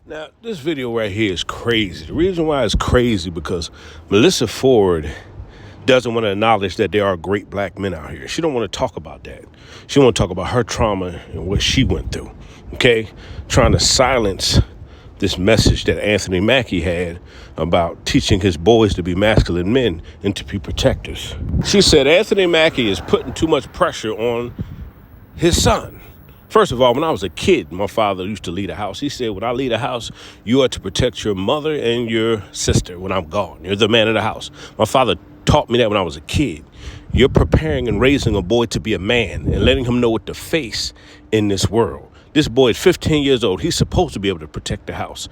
Now, this video right here is crazy. The reason why it's crazy because Melissa Ford doesn't want to acknowledge that there are great black men out here. She don't want to talk about that. She want to talk about her trauma and what she went through, okay? Trying to silence this message that Anthony Mackie had about teaching his boys to be masculine men and to be protectors. She said Anthony Mackie is putting too much pressure on his son. First of all, when I was a kid, my father used to lead a house. He said, when I lead a house, you are to protect your mother and your sister when I'm gone. You're the man of the house. My father taught me that when I was a kid. You're preparing and raising a boy to be a man and letting him know what to face in this world. This boy is 15 years old. He's supposed to be able to protect the house.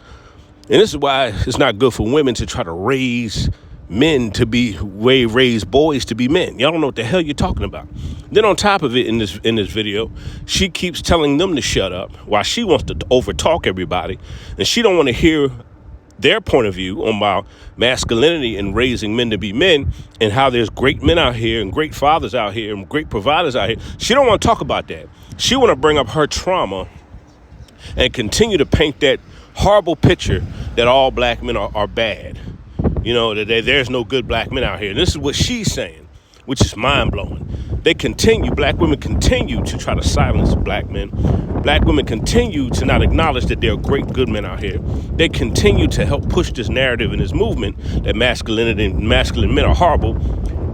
And this is why it's not good for women to try to raise men to be raise boys to be men. Y'all don't know what the hell you're talking about. Then on top of it, in this video, she keeps telling them to shut up while she wants to overtalk everybody, and she don't want to hear their point of view on about masculinity and raising men to be men and how there's great men out here and great fathers out here and great providers out here. She don't want to talk about that. She want to bring up her trauma and continue to paint that horrible picture that all black men are bad. You know, that there's no good black men out here. And this is what she's saying, which is mind-blowing. Black women continue to try to silence black men. Black women continue to not acknowledge that there are great, good men out here. They continue to help push this narrative and this movement that masculinity and masculine men are horrible.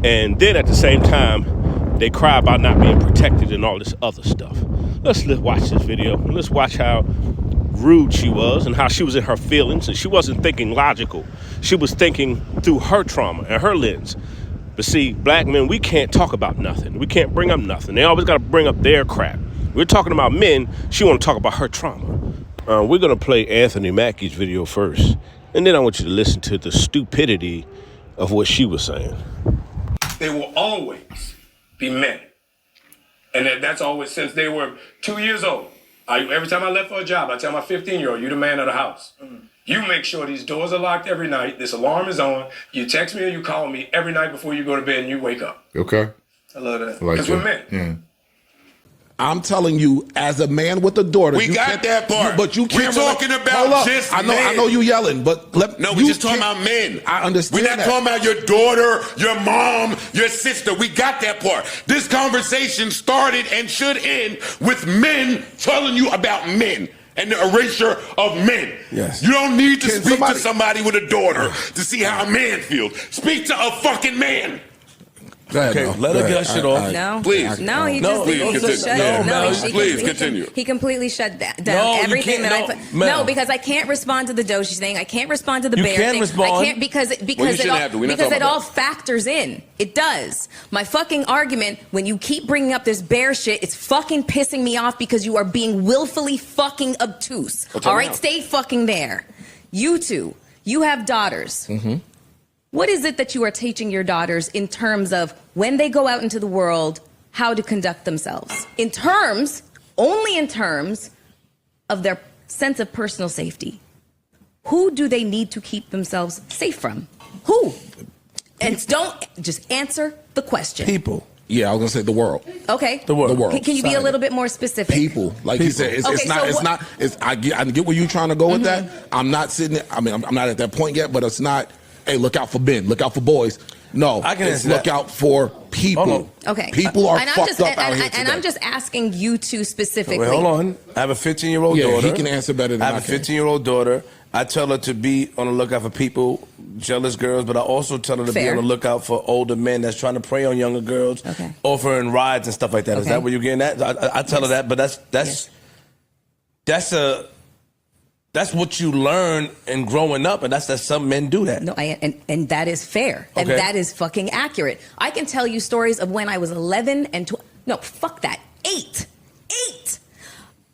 And then at the same time, they cry about not being protected and all this other stuff. Let's watch this video. Let's watch how rude she was and how she was in her feelings, and she wasn't thinking logical. She was thinking through her trauma and her lens. But see, black men, we can't talk about nothing. We can't bring up nothing. They always got to bring up their crap. We're talking about men. She want to talk about her trauma. We're going to play Anthony Mackie's video first, and then I want you to listen to the stupidity of what she was saying. They will always be men. And that's always since they were 2 years old. Every time I left for a job, I tell my 15-year-old, you're the man of the house. You make sure these doors are locked every night. This alarm is on. You text me or you call me every night before you go to bed and you wake up. Okay. I love that. Because we're men. Yeah. I'm telling you, as a man with a daughter, we got that part. But you can't. We're talking about just men. I know you yelling, but we're just talking about men. I understand. We're not talking about your daughter, your mom, your sister. We got that part. This conversation started and should end with men telling you about men and the erasure of men. Yes. You don't need to speak to somebody with a daughter to see how a man feels. Speak to a fucking man. Okay, let her get her shit off. No, please. No, he just please continue. He completely shut down everything that I put. No, because I can't respond to the Doshi thing. I can't respond to the bear thing. Respond. I can't because it all factors in. It does. My fucking argument when you keep bringing up this bear shit, it's fucking pissing me off because you are being willfully fucking obtuse. All right, stay fucking there. You two, you have daughters. Mm-hmm. What is it that you are teaching your daughters in terms of when they go out into the world, how to conduct themselves? Only in terms of their sense of personal safety. Who do they need to keep themselves safe from? Who? And don't just answer the question. People. Yeah, I was gonna say the world. Okay. The world. Can you be a little bit more specific? People, like you said, I get where you're trying to go with that. I'm not sitting there, I'm not at that point yet, but it's not, hey, look out for men, look out for boys. No, it's look out for people. Okay. People are fucked up out here today. And I'm just asking you two specifically. Wait, hold on. I have a 15-year-old daughter. He can answer better than I have a 15-year-old daughter. I tell her to be on the lookout for people, jealous girls, but I also tell her to be on the lookout for older men that's trying to prey on younger girls, offering rides and stuff like that. Is that what you're getting at? I tell her that, but that's what you learn in growing up, and that's that some men do that. No, and that is fair, and that is fucking accurate. I can tell you stories of when I was 11 and 12. No, fuck that. 8.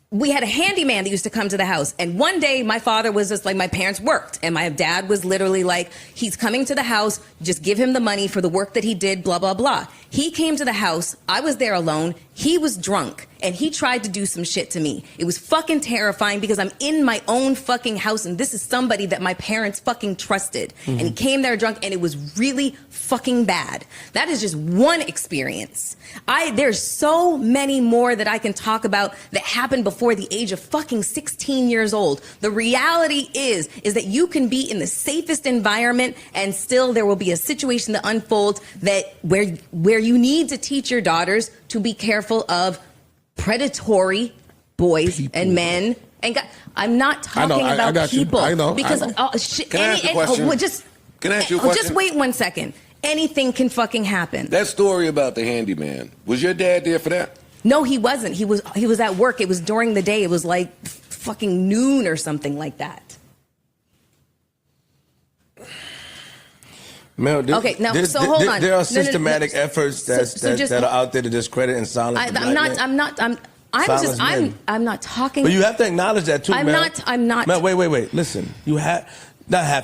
We had a handyman that used to come to the house, and one day my father was just like, my parents worked, and my dad was literally like, he's coming to the house, just give him the money for the work that he did, blah, blah, blah. He came to the house, I was there alone, He was drunk and he tried to do some shit to me. It was fucking terrifying because I'm in my own fucking house and this is somebody that my parents fucking trusted. And he came there drunk and it was really fucking bad. That is just one experience. There's so many more that I can talk about that happened before the age of fucking 16 years old. The reality is that you can be in the safest environment and still there will be a situation that unfolds that where you need to teach your daughters to be careful of predatory boys and men. And I'm not talking about people. I know. Because Can I ask you a question? Can I ask you a question? Just wait 1 second. Anything can fucking happen. That story about the handyman, was your dad there for that? No, he wasn't. He was at work. It was during the day. It was like fucking noon or something like that. Mel, okay, now so hold on. There are systematic efforts that are out there to discredit and silence. I'm not talking. But you have to acknowledge that too, Mel. I'm not. Mel, wait. Listen, you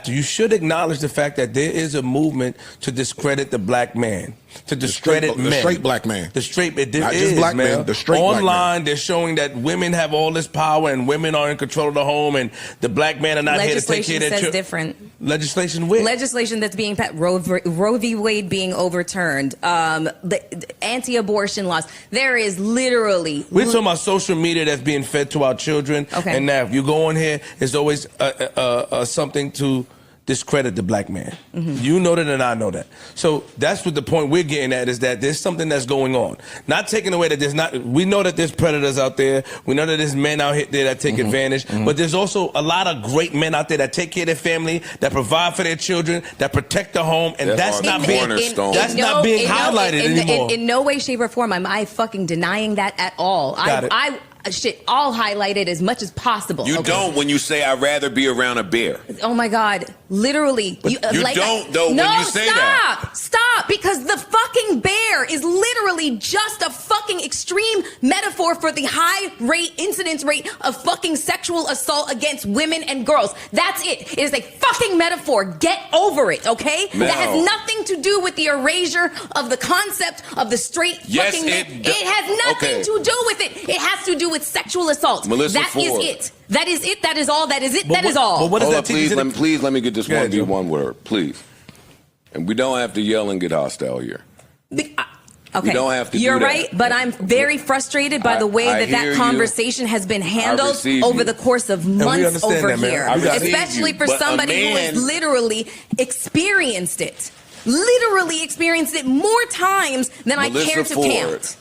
you should acknowledge the fact that there is a movement to discredit the black man, to discredit men. The straight black man. The straight, Not just black man, the straight black man. Online, they're showing that women have all this power and women are in control of the home and the black men are not here to take care of their children. Legislation says different. Legislation where? Legislation that's being passed, Roe v. Wade being overturned, the anti-abortion laws. There is literally... We're talking about social media that's being fed to our children. Okay. And now if you go on here, there's always something to discredit the black man. You know that and I know that. So that's what the point we're getting at is that there's something that's going on. Not taking away that there's not, we know that there's predators out there. We know that there's men out here that take advantage. But there's also a lot of great men out there that take care of their family, that provide for their children, that protect the home. And that's not being highlighted anymore. In no way, shape, or form am I fucking denying that at all. I'll highlight it as much as possible. You don't when you say I'd rather be around a bear. Oh my God, literally. You don't though when you say that. Stop, because the fucking bear is literally just a fucking extreme metaphor for the high incidence rate of fucking sexual assault against women and girls. That's it. It is a fucking metaphor. Get over it, okay? Mel. That has nothing to do with the erasure of the concept of the straight fucking man. It has nothing to do with it. It has to do with sexual assault. Melissa That Ford. is it. That is it. That is all. That is it. That is all. But what does Hold that up, teach? please let me get this Go ahead, Joe. one word, please. And we don't have to yell and get hostile here. Okay. We don't have to You're do that. right, but I'm very frustrated by the way that conversation has been handled over the course of months over here. Especially for somebody who has literally experienced it. Literally experienced it more times than I care to count.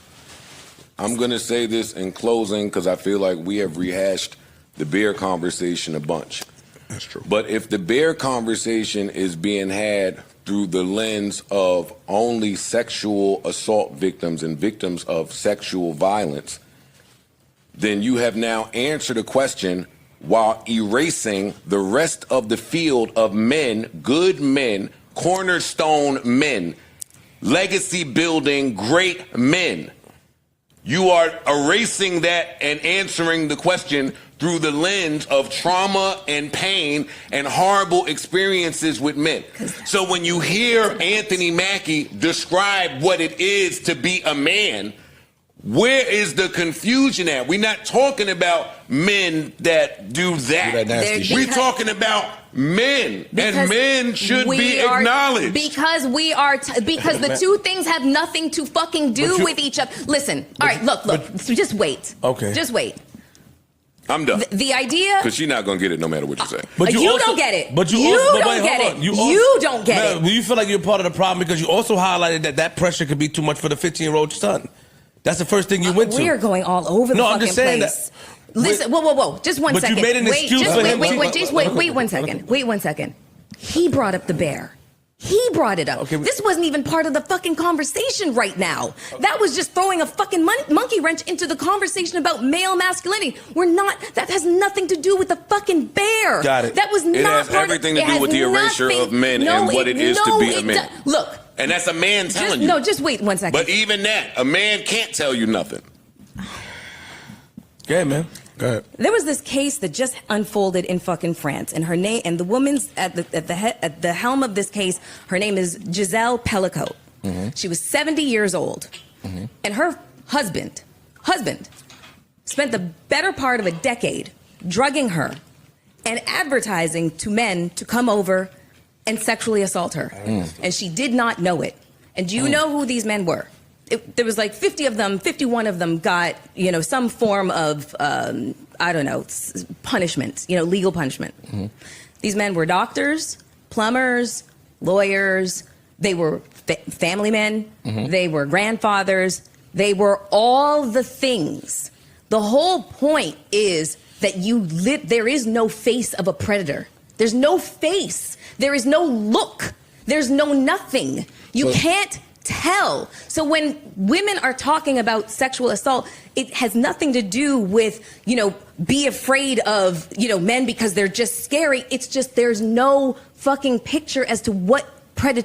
I'm going to say this in closing because I feel like we have rehashed the bear conversation a bunch. That's true. But if the bear conversation is being had through the lens of only sexual assault victims and victims of sexual violence, then you have now answered a question while erasing the rest of the field of men, good men, cornerstone men, legacy building great men. You are erasing that and answering the question through the lens of trauma and pain and horrible experiences with men. So when you hear Anthony Mackie describe what it is to be a man, where is the confusion at? We're not talking about men that do that. We're talking about men, and men should be acknowledged. Because the two things have nothing to fucking do with each other. Listen, all right, look, so just wait. Okay. Just wait. I'm done. The idea... Because she's not going to get it no matter what you say. But you don't get it. But you don't get it. You don't get it. You feel like you're part of the problem because you also highlighted that pressure could be too much for the 15-year-old son. That's the first thing you went to. We are going all over the fucking place. No, I'm just saying that. Listen, whoa. Just 1 second. But you made an excuse for him. Wait 1 second. Wait 1 second. He brought up the bear. He brought it up. Okay, this wasn't even part of the fucking conversation right now. That was just throwing a fucking monkey wrench into the conversation about male masculinity. That has nothing to do with the fucking bear. Got it. That was not It has everything to do with the erasure of men and what it is to be a man. Look. And that's a man telling you. No, just wait 1 second. But even that, a man can't tell you nothing. Okay, man. Go ahead. There was this case that just unfolded in fucking France, and her name, and the woman's at the helm of this case, her name is Giselle Pellicot. She was 70 years old, and her husband husband spent the better part of a decade drugging her and advertising to men to come over and sexually assault her. And she did not know it. And do you know who these men were? There was like 50 of them, 51 of them got, some form of, punishment, legal punishment. These men were doctors, plumbers, lawyers. They were family men. They were grandfathers. They were all the things. The whole point is that there is no face of a predator. There's no face. There is no look. There's no nothing. You can't tell. So when women are talking about sexual assault, it has nothing to do with, be afraid of, men because they're just scary. It's just there's no fucking picture as to what a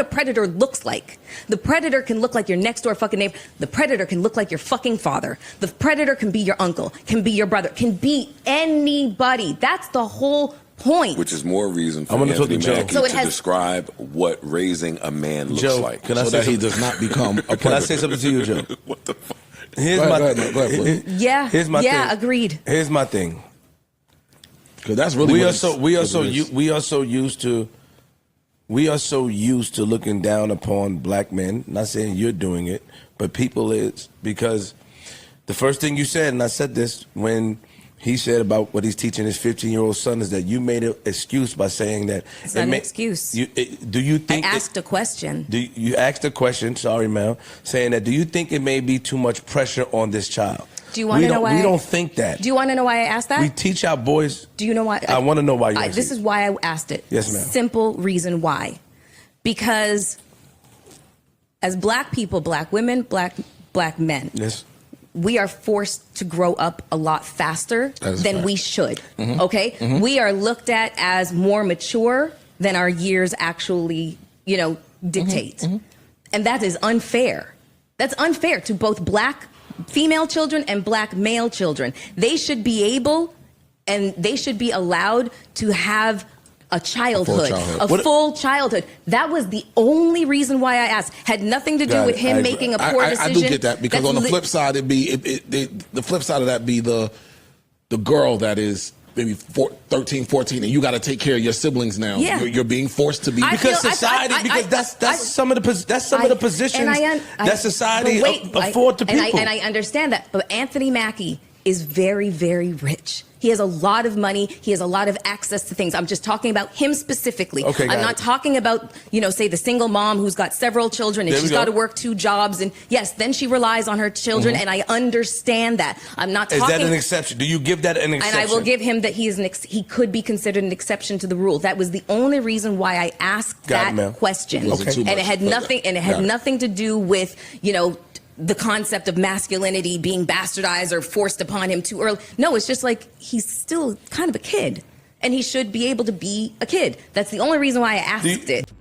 predator looks like. The predator can look like your next door fucking neighbor. The predator can look like your fucking father. The predator can be your uncle, can be your brother, can be anybody. That's the whole point. Which is more reason for Anthony Mackie to describe what raising a man looks like. Can I say that he does not become a predator? Can I say something to you, Joe? What the fuck? Here's my thing. Here's my thing. Agreed. Here's my thing. Because that's really we are so used to looking down upon black men. Not saying you're doing it, but people is, because the first thing you said, and I said this when he said about what he's teaching his 15-year-old son, is that you made an excuse by saying that. It's not an excuse. Do you think I asked a question? You asked a question, sorry, ma'am, saying that, do you think it may be too much pressure on this child? Do you want to know why? We don't think that. Do you want to know why I asked that? We teach our boys. Do you know why? I want to know why you asked This is why I asked it. Yes, ma'am. Simple reason why. Because as black people, black women, black men, yes, we are forced to grow up a lot faster than we should. Okay? We are looked at as more mature than our years actually, dictate. And that is unfair. That's unfair to both black female children and black male children. They should be able and they should be allowed to have a childhood, full childhood. That was the only reason why I asked. Had nothing to do with him making a poor decision. I do get that, because on the flip side, the flip side of that be the girl that is maybe 13, 14, and you got to take care of your siblings now. Yeah. You're being forced to be, because society. That's some of the positions that society afford to people. And I understand that, but Anthony Mackie is very, very rich. He has a lot of money. He has a lot of access to things. I'm just talking about him specifically. Okay, I'm not talking about, say the single mom who's got several children and she's got to work 2 jobs. And yes, then she relies on her children. And I understand that. I'm not talking. Is that an exception? Do you give that an exception? And I will give him that he could be considered an exception to the rule. That was the only reason why I asked that question. Okay. And it had nothing to do with, the concept of masculinity being bastardized or forced upon him too early. No, it's just like he's still kind of a kid and he should be able to be a kid. That's the only reason why I asked it.